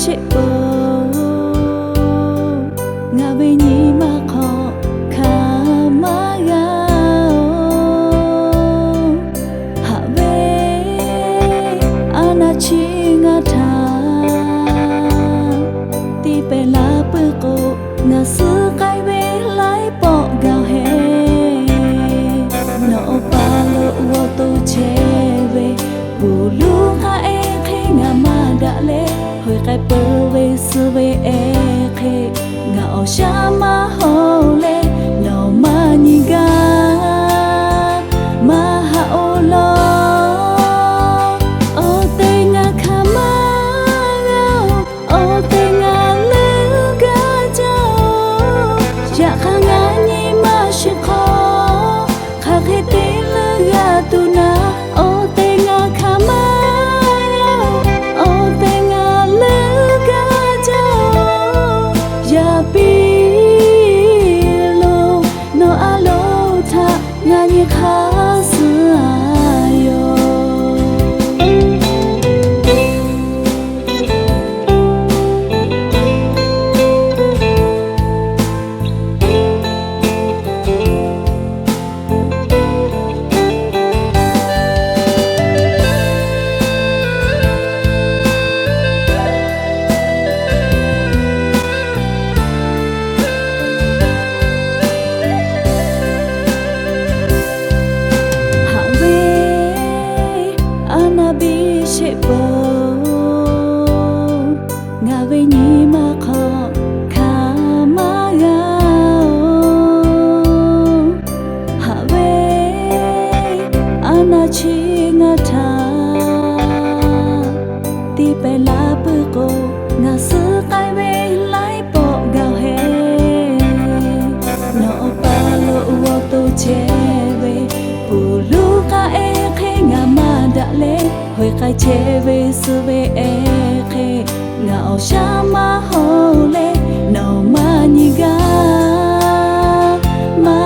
shit bo nga ve ni ma kho kha ma ga ha ve ana chi nga tha ti pe la pu ko nga su kai ve lai po ga he no pa lo wo to che ve bu lu ha e khe nga ma da le hoi kai pu ve su ve e khe nga o sha ma ho le no ma ni ga ma ha o lo o te nga kha ma ga o te nga le ga ja ya kha nga ni ma shi kho kha khe te le ga tu na o te nga kha ma o te nga le ga ja ya pi lo no a lo tha nga ni kha su ayo shit bo nga ve ni ma kho kha ma ga ha ve ana chi nga tha ti pe la pu ko nga su kai ve lai po ga he no pa lo wo to che ve pu lu ka e khe nga ma da le hoi kai che ve su ve e khe nga o sha ma ho le no ma ni ga ma